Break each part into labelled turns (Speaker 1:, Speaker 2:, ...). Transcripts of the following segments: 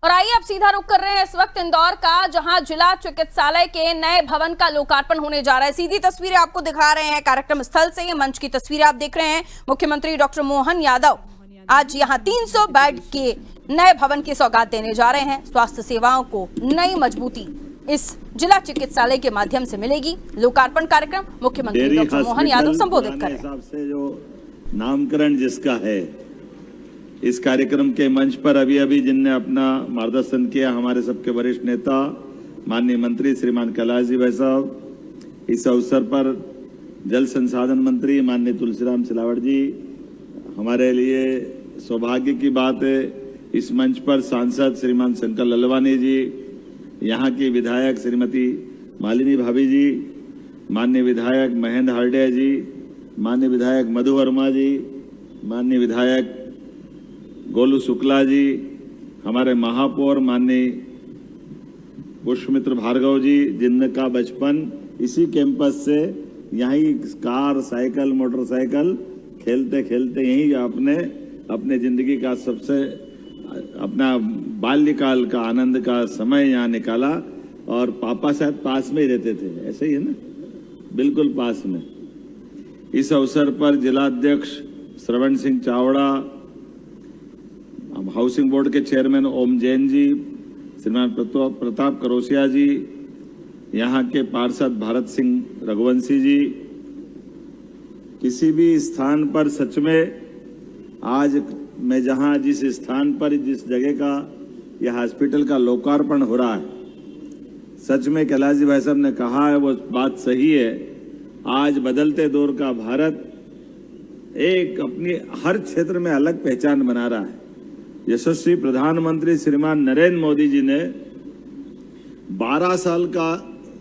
Speaker 1: और आइए अब सीधा रुख कर रहे हैं इस वक्त इंदौर का, जहां जिला चिकित्सालय के नए भवन का लोकार्पण होने जा रहा है। सीधी तस्वीरें आपको दिखा रहे हैं कार्यक्रम स्थल से। ये मंच की तस्वीरें आप देख रहे हैं। मुख्यमंत्री डॉक्टर मोहन यादव आज यहां 300 बेड के नए भवन की सौगात देने जा रहे हैं। स्वास्थ्य सेवाओं को नई मजबूती इस जिला चिकित्सालय के माध्यम से मिलेगी। लोकार्पण कार्यक्रम मुख्यमंत्री डॉक्टर मोहन यादव संबोधित कर रहे हैं।
Speaker 2: हिसाब से जो नामकरण जिसका है, इस कार्यक्रम के मंच पर अभी जिनने अपना मार्गदर्शन किया, हमारे सबके वरिष्ठ नेता माननीय मंत्री श्रीमान कैलाश जी भाई साहब, इस अवसर पर जल संसाधन मंत्री माननीय तुलसीराम सिलावट जी, हमारे लिए सौभाग्य की बात है इस मंच पर सांसद श्रीमान शंकर ललवानी जी, यहाँ की विधायक श्रीमती मालिनी भाभी जी, माननीय विधायक महेंद्र हार्डिया जी, माननीय विधायक मधु वर्मा जी, माननीय विधायक गोलू शुक्ला जी, हमारे महापौर माननीय पुष्पमित्र भार्गव जी, जिनका बचपन इसी कैंपस से यहीं कार साइकिल मोटरसाइकिल खेलते खेलते यहीं अपने जिंदगी का सबसे अपना बाल्यकाल का आनंद का समय यहाँ निकाला। और पापा शायद पास में ही रहते थे, ऐसे ही है ना, बिल्कुल पास में। इस अवसर पर जिलाध्यक्ष श्रवण सिंह चावड़ा, हाउसिंग बोर्ड के चेयरमैन ओम जैन जी, श्रीमान प्रताप करोसिया जी, यहाँ के पार्षद भारत सिंह रघुवंशी जी, किसी भी स्थान पर सच में आज मैं जहाँ जिस स्थान पर जिस जगह का यह हॉस्पिटल का लोकार्पण हो रहा है, सच में कैलाश जी भाई साहब ने कहा है वो बात सही है। आज बदलते दौर का भारत एक अपनी हर क्षेत्र में अलग पहचान बना रहा है। यशस्वी प्रधानमंत्री श्रीमान नरेंद्र मोदी जी ने 12 साल का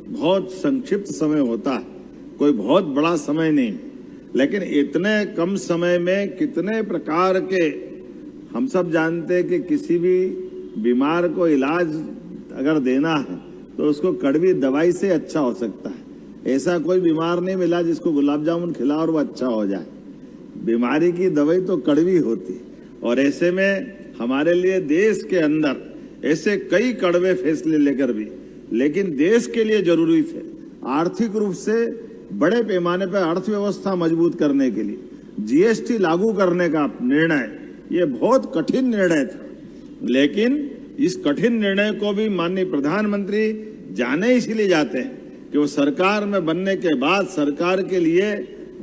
Speaker 2: बहुत संक्षिप्त समय होता है, कोई बहुत बड़ा समय नहीं, लेकिन इतने कम समय में कितने प्रकार के, हम सब जानते हैं कि किसी भी बीमार को इलाज अगर देना है तो उसको कड़वी दवाई से अच्छा हो सकता है। ऐसा कोई बीमार नहीं मिला जिसको गुलाब जामुन खिलाओ और वो अच्छा हो जाए। बीमारी की दवाई तो कड़वी होती है, और ऐसे में हमारे लिए देश के अंदर ऐसे कई कड़वे फैसले लेकर भी, लेकिन देश के लिए जरूरी थे आर्थिक रूप से बड़े पैमाने पर अर्थव्यवस्था मजबूत करने के लिए जीएसटी लागू करने का निर्णय, ये बहुत कठिन निर्णय था। लेकिन इस कठिन निर्णय को भी माननीय प्रधानमंत्री जाने इसलिए जाते हैं कि वो सरकार में बनने के बाद सरकार के लिए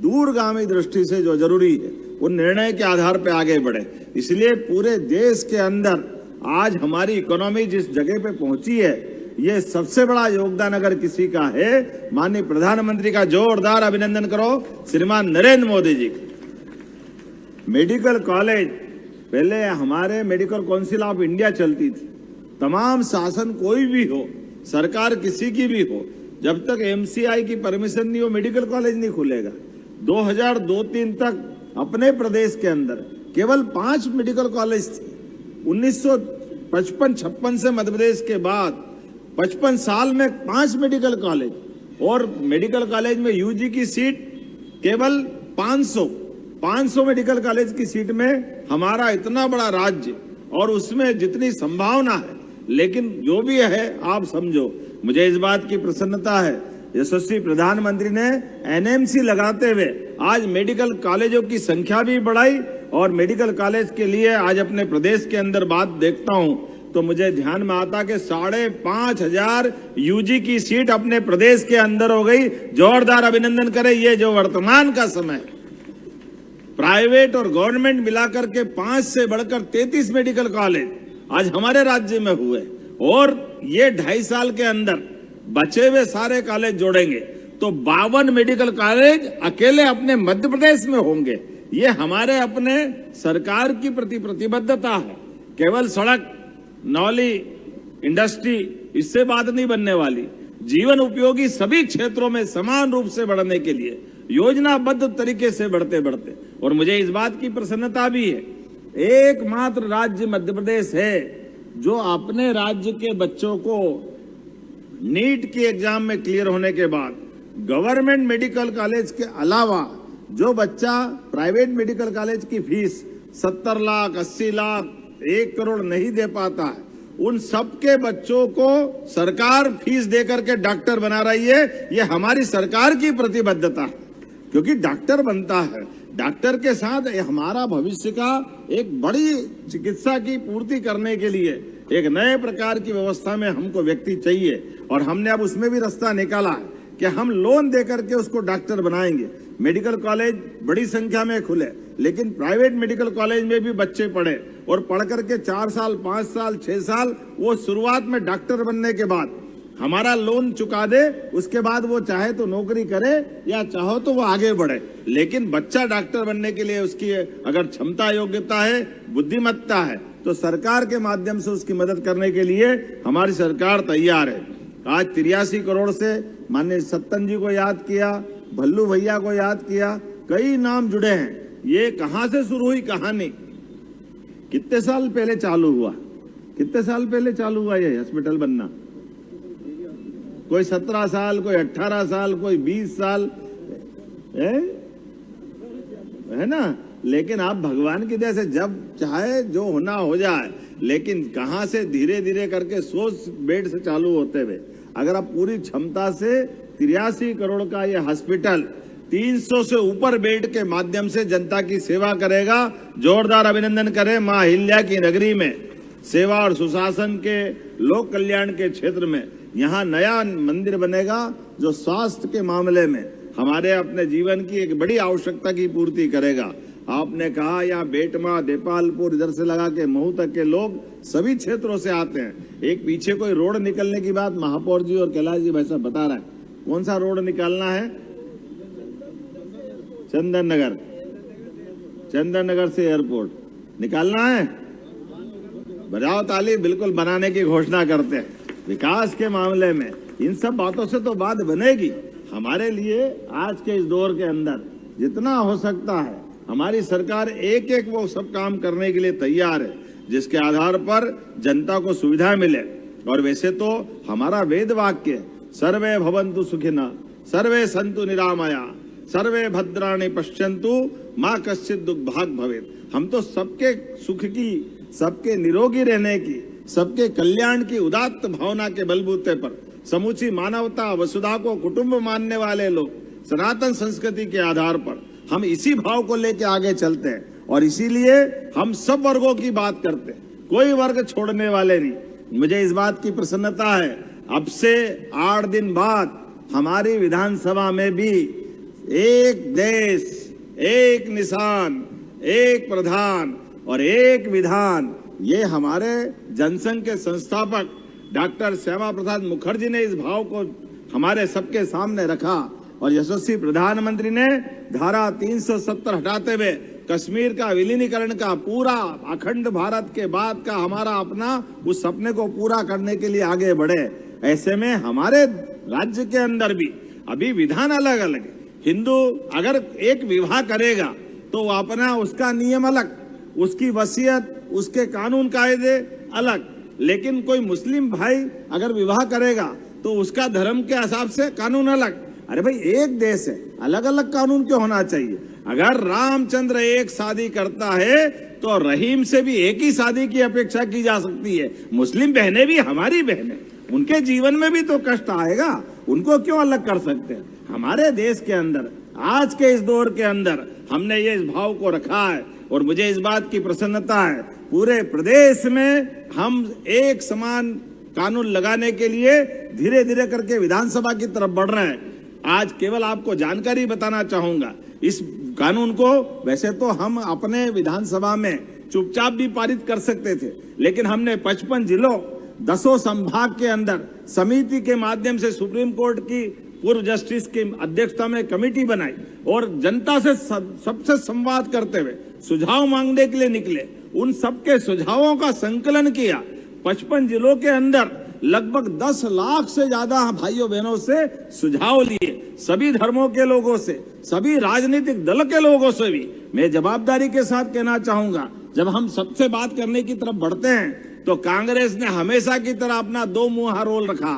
Speaker 2: दूरगामी दृष्टि से जो जरूरी है वो निर्णय के आधार पर आगे बढ़े। इसलिए पूरे देश के अंदर आज हमारी इकोनॉमी जिस जगह पे पहुंची है, ये सबसे बड़ा योगदान अगर किसी का है, माननीय प्रधानमंत्री का जोरदार अभिनंदन करो श्रीमान नरेंद्र मोदी जी। मेडिकल कॉलेज पहले हमारे मेडिकल काउंसिल ऑफ इंडिया चलती थी, तमाम शासन कोई भी हो, सरकार किसी की भी हो, जब तक एमसीआई की परमिशन नहीं हो मेडिकल कॉलेज नहीं खुलेगा। 2002-03 तक अपने प्रदेश के अंदर केवल 5 मेडिकल कॉलेज थे। 1955-56 से मध्य प्रदेश के बाद 55 साल में 5 मेडिकल कॉलेज, और मेडिकल कॉलेज में यूजी की सीट केवल 500 मेडिकल कॉलेज की सीट में हमारा इतना बड़ा राज्य, और उसमें जितनी संभावना है, लेकिन जो भी है आप समझो, मुझे इस बात की प्रसन्नता है यशस्वी प्रधानमंत्री ने एनएमसी लगाते हुए आज मेडिकल कॉलेजों की संख्या भी बढ़ाई, और मेडिकल कॉलेज के लिए आज अपने प्रदेश के अंदर बात देखता हूं तो मुझे ध्यान में आता कि 5,500 यूजी की सीट अपने प्रदेश के अंदर हो गई। जोरदार अभिनंदन करें। ये जो वर्तमान का समय, प्राइवेट और गवर्नमेंट मिलाकर के 5 से बढ़कर 33 मेडिकल कॉलेज आज हमारे राज्य में हुए, और ये 2.5 साल के अंदर बचे हुए सारे कॉलेज जोड़ेंगे तो 52 मेडिकल कॉलेज अकेले अपने मध्य प्रदेश में होंगे। ये हमारे अपने सरकार की प्रति प्रतिबद्धता है। केवल सड़क, नौली, इंडस्ट्री, इससे बात नहीं बनने वाली। जीवन उपयोगी सभी क्षेत्रों में समान रूप से बढ़ने के लिए योजनाबद्ध तरीके से बढ़ते बढ़ते, और मुझे इस बात की प्रसन्नता भी है, एकमात्र राज्य मध्य प्रदेश है जो अपने राज्य के बच्चों को नीट की एग्जाम में क्लियर होने के बाद गवर्नमेंट मेडिकल कॉलेज के अलावा जो बच्चा प्राइवेट मेडिकल कॉलेज की फीस 70 लाख, 80 लाख, 1 करोड़ नहीं दे पाता है, उन सबके बच्चों को सरकार फीस दे करके डॉक्टर बना रही है। ये हमारी सरकार की प्रतिबद्धता है, क्योंकि डॉक्टर बनता है, डॉक्टर के साथ हमारा भविष्य का एक बड़ी चिकित्सा की पूर्ति करने के लिए एक नए प्रकार की व्यवस्था में हमको व्यक्ति चाहिए। और हमने अब उसमें भी रास्ता निकाला है कि हम लोन दे करके उसको डॉक्टर बनाएंगे। मेडिकल कॉलेज बड़ी संख्या में खुले, लेकिन प्राइवेट मेडिकल कॉलेज में भी बच्चे पढ़े और पढ़ करके 4 साल 5 साल 6 साल वो शुरुआत में डॉक्टर बनने के बाद हमारा लोन चुका दे, उसके बाद वो चाहे तो नौकरी करे या चाहो तो वो आगे बढ़े। लेकिन बच्चा डॉक्टर बनने के लिए उसकी अगर क्षमता योग्यता है, बुद्धिमत्ता है, तो सरकार के माध्यम से उसकी मदद करने के लिए हमारी सरकार तैयार है। आज 83 करोड़ से माननीय सत्तन जी को याद किया, भल्लू भैया को याद किया, कई नाम जुड़े हैं। ये कहां से शुरू हुई कहानी? कितने साल पहले चालू हुआ? कितने साल पहले चालू हुआ ये हॉस्पिटल बनना? कोई 17 साल, कोई 18 साल, कोई 20 साल है ना। लेकिन आप भगवान की दया से जब चाहे जो होना हो जाए, लेकिन कहां से धीरे धीरे करके 100 बेड से चालू होते हुए अगर आप पूरी क्षमता से 83 करोड़ का ये हॉस्पिटल 300 से ऊपर बेड के माध्यम से जनता की सेवा करेगा। जोरदार अभिनंदन करें मां अहिल्या की नगरी में सेवा और सुशासन के लोक कल्याण के क्षेत्र में यहाँ नया मंदिर बनेगा जो स्वास्थ्य के मामले में हमारे अपने जीवन की एक बड़ी आवश्यकता की पूर्ति करेगा। आपने कहा यहाँ बेटमा, देपालपुर इधर से लगा के महू तक के लोग सभी क्षेत्रों से आते हैं। एक पीछे कोई रोड निकलने की बात महापौर जी और कैलाश जी भाई साहब बता रहे हैं। कौन सा रोड निकालना है? चंदन नगर, चंदन नगर से एयरपोर्ट निकालना है। बजाओ ताली, बिल्कुल बनाने की घोषणा करते हैं। विकास के मामले में इन सब बातों से तो बात बनेगी। हमारे लिए आज के इस दौर के अंदर जितना हो सकता है हमारी सरकार एक एक वो सब काम करने के लिए तैयार है, जिसके आधार पर जनता को सुविधा मिले। और वैसे तो हमारा वेद वाक्य सर्वे भवन्तु सुखिनः, सर्वे सन्तु निरामया, सर्वे भद्राणि पश्यन्तु, मां कश्चित् दुर्भाग् भवेत्। हम तो सबके सुख की, सबके निरोगी रहने की, सबके कल्याण की उदात्त भावना के बलबूते पर समूची मानवता वसुधा को कुटुंब मानने वाले लोग, सनातन संस्कृति के आधार पर हम इसी भाव को लेकर आगे चलते हैं। और इसीलिए हम सब वर्गों की बात करते हैं, कोई वर्ग छोड़ने वाले नहीं। मुझे इस बात की प्रसन्नता है, अब से 8 दिन बाद हमारी विधानसभा में भी एक देश, एक निशान, एक प्रधान और एक विधान, ये हमारे जनसंघ के संस्थापक डॉक्टर श्यामा प्रसाद मुखर्जी ने इस भाव को हमारे सबके सामने रखा। और यशस्वी प्रधानमंत्री ने धारा 370 हटाते हुए कश्मीर का विलीनीकरण का पूरा अखंड भारत के बाद का हमारा अपना उस सपने को पूरा करने के लिए आगे बढ़े। ऐसे में हमारे राज्य के अंदर भी अभी विधान अलग अलग है। हिंदू अगर एक विवाह करेगा तो अपना उसका नियम अलग, उसकी वसीयत, उसके कानून कायदे अलग। लेकिन कोई मुस्लिम भाई अगर विवाह करेगा तो उसका धर्म के हिसाब से कानून अलग। अरे भाई एक देश है, अलग अलग कानून क्यों होना चाहिए? अगर रामचंद्र एक शादी करता है तो रहीम से भी एक ही शादी की अपेक्षा की जा सकती है। मुस्लिम बहनें भी हमारी बहनें, उनके जीवन में भी तो कष्ट आएगा, उनको क्यों अलग कर सकते हैं? हमारे देश के अंदर आज के इस दौर के अंदर हमने ये इस भाव को रखा है। और मुझे इस बात की प्रसन्नता है, पूरे प्रदेश में हम एक समान कानून लगाने के लिए धीरे धीरे करके विधानसभा की तरफ बढ़ रहे हैं। आज केवल आपको जानकारी बताना चाहूंगा, इस कानून को वैसे तो हम अपने विधानसभा में चुपचाप भी पारित कर सकते थे, लेकिन हमने 55 जिलों 10 संभाग के अंदर समिति के माध्यम से सुप्रीम कोर्ट की पूर्व जस्टिस की अध्यक्षता में कमेटी बनाई और जनता से सबसे संवाद करते हुए सुझाव मांगने के लिए निकले। उन सबके सुझावों का संकलन किया। 55 जिलों के अंदर लगभग 10 लाख से ज्यादा भाइयों बहनों से सुझाव लिए, सभी धर्मों के लोगों से, सभी राजनीतिक दल के लोगों से भी। मैं जवाबदारी के साथ कहना चाहूंगा, जब हम सबसे बात करने की तरफ बढ़ते हैं तो कांग्रेस ने हमेशा की तरह अपना 2 मुंहा रोल रखा।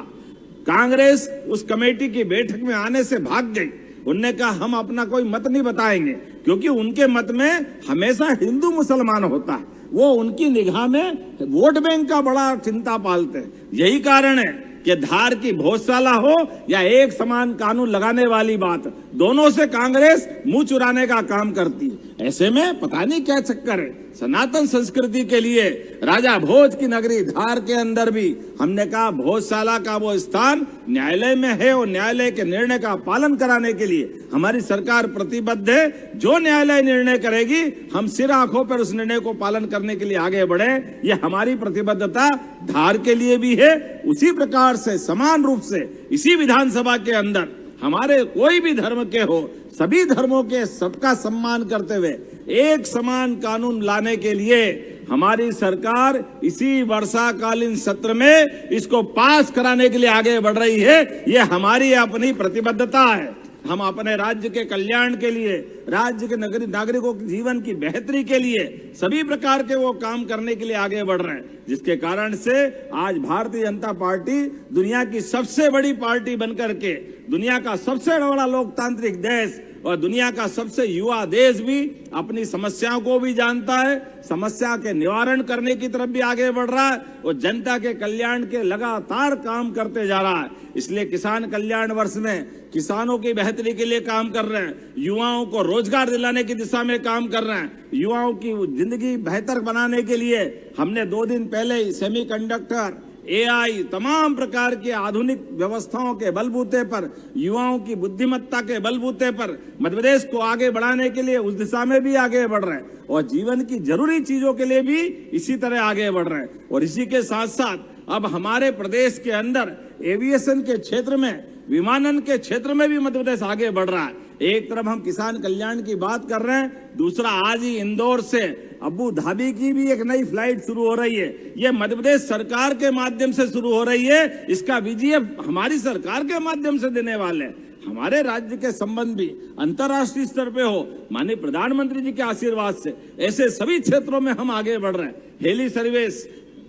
Speaker 2: कांग्रेस उस कमेटी की बैठक में आने से भाग गई। उनने कहा हम अपना कोई मत नहीं बताएंगे, क्योंकि उनके मत में हमेशा हिंदू मुसलमान होता है। वो उनकी निगाह में वोट बैंक का बड़ा चिंता पालते हैं। यही कारण है कि धार की भोजशाला हो या एक समान कानून लगाने वाली बात, दोनों से कांग्रेस मुंह चुराने का काम करती है। ऐसे में पता नहीं क्या चक्कर है। सनातन संस्कृति के लिए राजा भोज की नगरी धार के अंदर भी हमने कहा भोजशाला का वो स्थान न्यायालय में है और न्यायालय के निर्णय का पालन कराने के लिए हमारी सरकार प्रतिबद्ध है। जो न्यायालय निर्णय करेगी हम सिर आंखों पर उस निर्णय को पालन करने के लिए आगे बढ़े, ये हमारी प्रतिबद्धता धार के लिए भी है। उसी प्रकार से समान रूप से इसी विधानसभा के अंदर हमारे कोई भी धर्म के हो, सभी धर्मों के सबका सम्मान करते हुए एक समान कानून लाने के लिए हमारी सरकार इसी वर्षाकालीन सत्र में इसको पास कराने के लिए आगे बढ़ रही है। ये हमारी अपनी प्रतिबद्धता है। हम अपने राज्य के कल्याण के लिए, राज्य के नागरिकों के जीवन की बेहतरी के लिए सभी प्रकार के वो काम करने के लिए आगे बढ़ रहे हैं, जिसके कारण से आज भारतीय जनता पार्टी दुनिया की सबसे बड़ी पार्टी बनकर के दुनिया का सबसे बड़ा लोकतांत्रिक देश और दुनिया का सबसे युवा देश भी अपनी समस्याओं को भी जानता है, समस्या के निवारण करने की तरफ भी आगे बढ़ रहा है और जनता के कल्याण के लगातार काम करते जा रहा है। इसलिए किसान कल्याण वर्ष में किसानों की बेहतरी के लिए काम कर रहे हैं, युवाओं को रोजगार दिलाने की दिशा में काम कर रहे हैं, युवाओं की जिंदगी बेहतर बनाने के लिए हमने 2 दिन पहले सेमीकंडक्टर, AI तमाम प्रकार की आधुनिक व्यवस्थाओं के बलबूते पर, युवाओं की बुद्धिमत्ता के बलबूते पर मध्य प्रदेश को आगे बढ़ाने के लिए उस दिशा में भी आगे बढ़ रहे हैं और जीवन की जरूरी चीजों के लिए भी इसी तरह आगे बढ़ रहे हैं। और इसी के साथ साथ अब हमारे प्रदेश के अंदर एविएशन के क्षेत्र में, विमानन के क्षेत्र में भी मध्य प्रदेश आगे बढ़ रहा है। एक तरफ हम किसान कल्याण की बात कर रहे हैं, दूसरा आज ही इंदौर से अबू धाबी की भी एक नई फ्लाइट शुरू हो रही है। ये मध्य प्रदेश सरकार के माध्यम से शुरू हो रही है। इसका विजय हमारी सरकार के माध्यम से देने वाले हैं। हमारे राज्य के संबंध भी अंतर्राष्ट्रीय स्तर पे हो, माननीय प्रधानमंत्री जी के आशीर्वाद से ऐसे सभी क्षेत्रों में हम आगे बढ़ रहे हैं।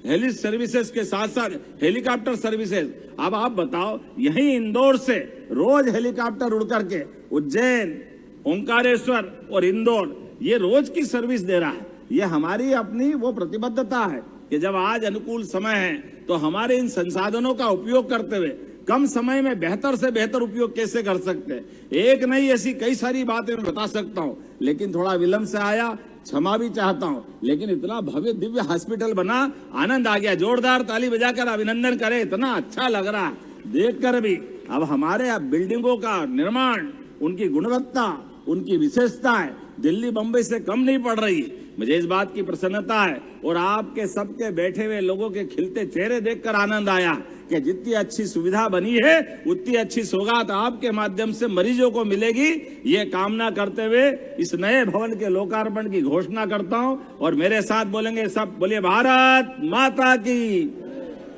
Speaker 2: हेली सर्विसेज के साथ साथ हेलीकॉप्टर सर्विसेज। अब आप बताओ, यहीं इंदौर से रोज हेलीकॉप्टर उड़ करके उज्जैन, ओंकारेश्वर और इंदौर ये रोज की सर्विस दे रहा है। ये हमारी अपनी वो प्रतिबद्धता है कि जब आज अनुकूल समय है तो हमारे इन संसाधनों का उपयोग करते हुए कम समय में बेहतर से बेहतर उपयोग कैसे कर सकते हैं। एक नहीं, ऐसी कई सारी बातें मैं बता सकता हूँ, लेकिन थोड़ा विलंब से आया, क्षमा भी चाहता हूँ। लेकिन इतना भव्य दिव्य हॉस्पिटल बना, आनंद आ गया। जोरदार ताली बजाकर अभिनंदन करें, इतना अच्छा लग रहा है देखकर भी। अब हमारे बिल्डिंगों का निर्माण, उनकी गुणवत्ता, उनकी विशेषताएं दिल्ली बंबई से कम नहीं पड़ रही। मुझे इस बात की प्रसन्नता है और आपके सबके बैठे हुए लोगों के खिलते चेहरे देखकर आनंद आया कि जितनी अच्छी सुविधा बनी है उतनी अच्छी सौगात आपके माध्यम से मरीजों को मिलेगी। ये कामना करते हुए इस नए भवन के लोकार्पण की घोषणा करता हूं और मेरे साथ बोलेंगे सब, बोलिए भारत माता की,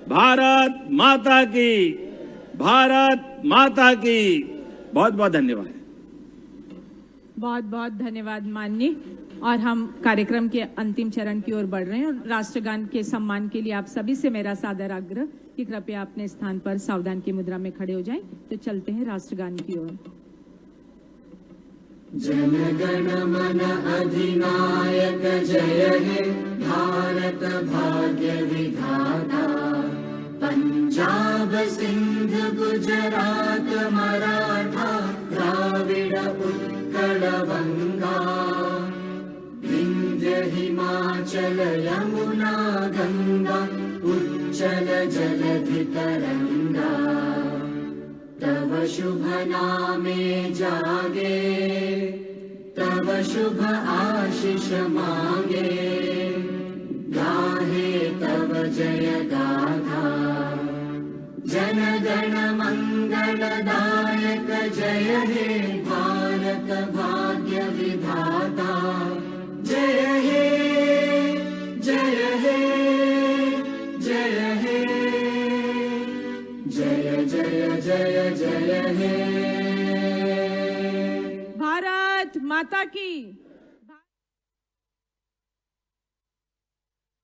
Speaker 2: भारत माता की, भारत माता की। बहुत बहुत धन्यवाद।
Speaker 3: बहुत बहुत धन्यवाद माननीय। और हम कार्यक्रम के अंतिम चरण की ओर बढ़ रहे हैं और राष्ट्रगान के सम्मान के लिए आप सभी से मेरा सादर आग्रह कि कृपया अपने स्थान पर सावधान की मुद्रा में खड़े हो जाएं। तो चलते हैं राष्ट्रगान की ओर।
Speaker 4: जन गण मन अधिनायक जय हे भारत भाग्य विधाता, पंजाब सिंध गुजरात मराठा द्राविड़ उत्कल गंगा, विंध्य हिमाचल यमुना गंगा उच्चल जलधि तरंगा, तव शुभ नामे जागे, तव शुभ आशीष मांगे, गाहे तव जय गाथा, जन गण मंगलदायक जय हे भारत भाग्य विधाता, जय हे जय हे जय हे जय जय जय जय हे।
Speaker 3: भारत माता की।